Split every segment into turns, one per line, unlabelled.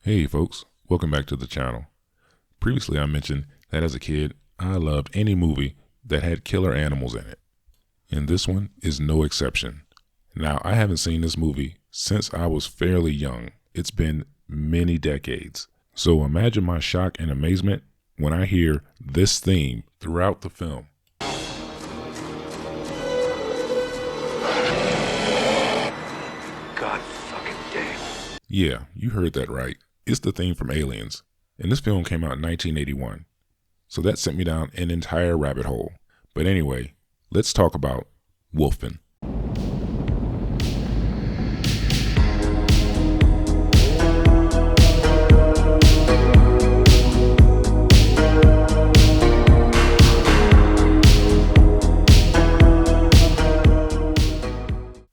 Hey folks, welcome back to the channel. Previously I mentioned that as a kid, I loved any movie that had killer animals in it. And this one is no exception. Now, I haven't seen this movie since I was fairly young. It's been many decades. So imagine my shock and amazement when I hear this theme throughout the film.
God fucking damn.
Yeah, you heard that right. It's the theme from Aliens. And this film came out in 1981. So that sent me down an entire rabbit hole. But anyway, let's talk about Wolfen.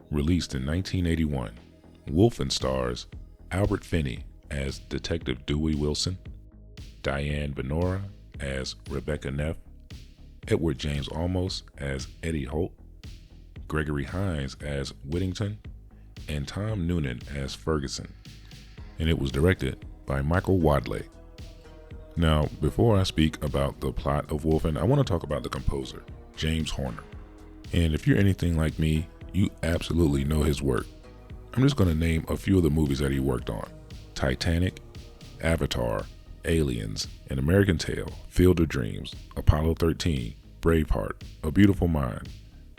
Released in 1981, Wolfen stars Albert Finney as Detective Dewey Wilson, Diane Venora as Rebecca Neff, Edward James Olmos as Eddie Holt, Gregory Hines as Whittington, and Tom Noonan as Ferguson. And it was directed by Michael Wadley. Now, before I speak about the plot of Wolfen, I want to talk about the composer, James Horner. And if you're anything like me, you absolutely know his work. I'm just going to name a few of the movies that he worked on: Titanic, Avatar, Aliens, An American Tale, Field of Dreams, Apollo 13, Braveheart, A Beautiful Mind,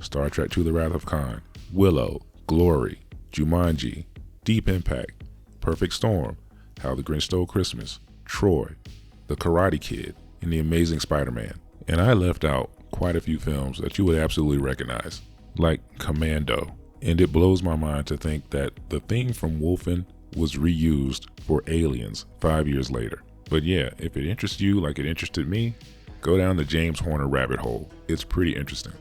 Star Trek II: The Wrath of Khan, Willow, Glory, Jumanji, Deep Impact, Perfect Storm, How the Grinch Stole Christmas, Troy, The Karate Kid, and The Amazing Spider-Man. And I left out quite a few films that you would absolutely recognize, like Commando. And it blows my mind to think that the theme from Wolfen was reused for Aliens 5 years later. But yeah, if it interests you like it interested me, go down the James Horner rabbit hole. It's pretty interesting.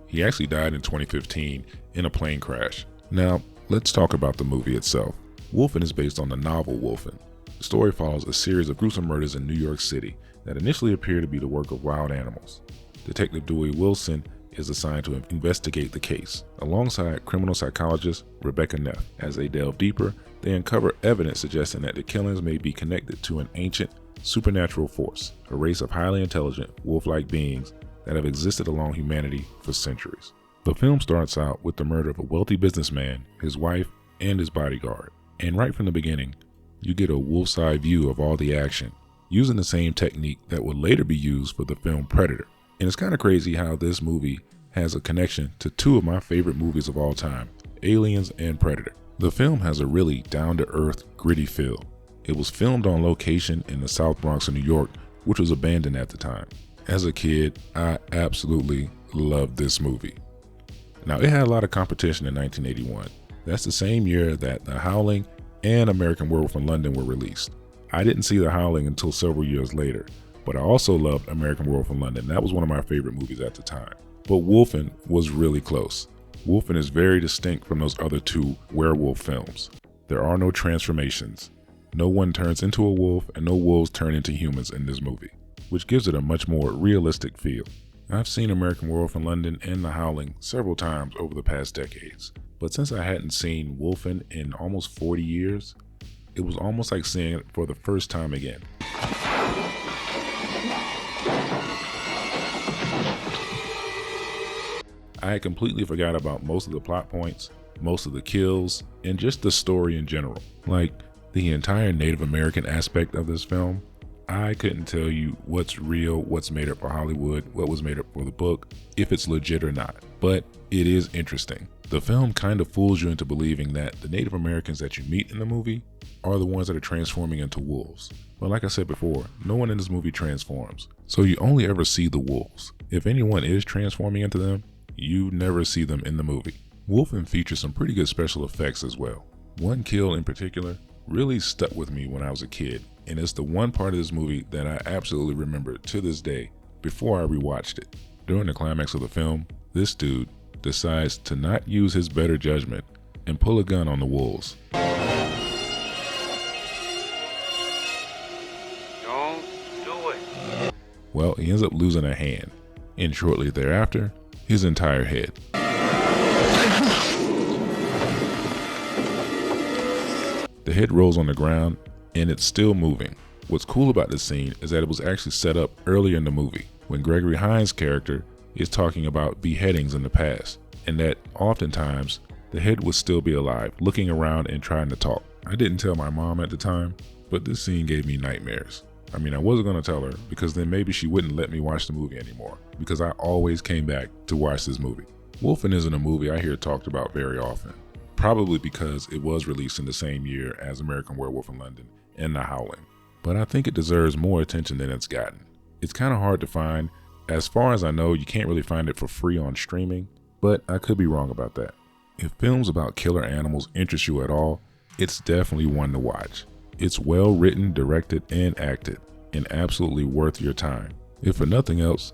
He actually died in 2015 in a plane crash. Now, let's talk about the movie itself. Wolfen is based on the novel Wolfen. The story follows a series of gruesome murders in New York City that initially appear to be the work of wild animals. Detective Dewey Wilson is assigned to investigate the case, alongside criminal psychologist Rebecca Neff. As they delve deeper, they uncover evidence suggesting that the killings may be connected to an ancient, supernatural force, a race of highly intelligent, wolf-like beings that have existed along humanity for centuries. The film starts out with the murder of a wealthy businessman, his wife, and his bodyguard. And right from the beginning, you get a wolf's eye view of all the action, using the same technique that would later be used for the film Predator. And it's kind of crazy how this movie has a connection to two of my favorite movies of all time, Aliens and Predator. The film has a really down-to-earth, gritty feel. It was filmed on location in the South Bronx of New York, which was abandoned at the time. As a kid, I absolutely loved this movie. Now, it had a lot of competition in 1981. That's the same year that The Howling and American Werewolf in London were released. I didn't see The Howling until several years later, but I also loved American Werewolf in London. That was one of my favorite movies at the time. But Wolfen was really close. Wolfen is very distinct from those other two werewolf films. There are no transformations. No one turns into a wolf, and no wolves turn into humans in this movie, which gives it a much more realistic feel. I've seen American Werewolf in London and The Howling several times over the past decades, but since I hadn't seen Wolfen in almost 40 years, it was almost like seeing it for the first time again. I had completely forgot about most of the plot points, most of the kills, and just the story in general. Like the entire Native American aspect of this film, I couldn't tell you what's real, what's made up for Hollywood, what was made up for the book, if it's legit or not. But it is interesting. The film kind of fools you into believing that the Native Americans that you meet in the movie are the ones that are transforming into wolves. But like I said before, no one in this movie transforms. So you only ever see the wolves. If anyone is transforming into them, you never see them in the movie. Wolfen features some pretty good special effects as well. One kill in particular really stuck with me when I was a kid, and it's the one part of this movie that I absolutely remember to this day before I rewatched it. During the climax of the film, this dude decides to not use his better judgment and pull a gun on the wolves.
Don't do it.
Well, he ends up losing a hand, and shortly thereafter, his entire head. The head rolls on the ground, and it's still moving. What's cool about this scene is that it was actually set up earlier in the movie when Gregory Hines' character is talking about beheadings in the past, and that oftentimes the head would still be alive, looking around and trying to talk. I didn't tell my mom at the time, but this scene gave me nightmares. I mean, I wasn't going to tell her because then maybe she wouldn't let me watch the movie anymore, because I always came back to watch this movie. Wolfen isn't a movie I hear talked about very often, probably because it was released in the same year as American Werewolf in London and The Howling. But I think it deserves more attention than it's gotten. It's kind of hard to find. As far as I know, you can't really find it for free on streaming, but I could be wrong about that. If films about killer animals interest you at all, it's definitely one to watch. It's well written, directed, and acted, and absolutely worth your time. If for nothing else,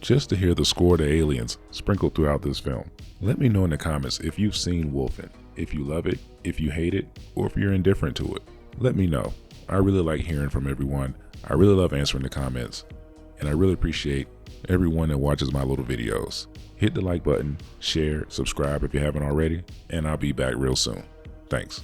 just to hear the score to aliens sprinkled throughout this film. Let me know in the comments if you've seen Wolfen, if you love it, if you hate it, or if you're indifferent to it. Let me know. I really like hearing from everyone. I really love answering the comments, and I really appreciate everyone that watches my little videos. Hit the like button, share, subscribe if you haven't already, and I'll be back real soon. Thanks.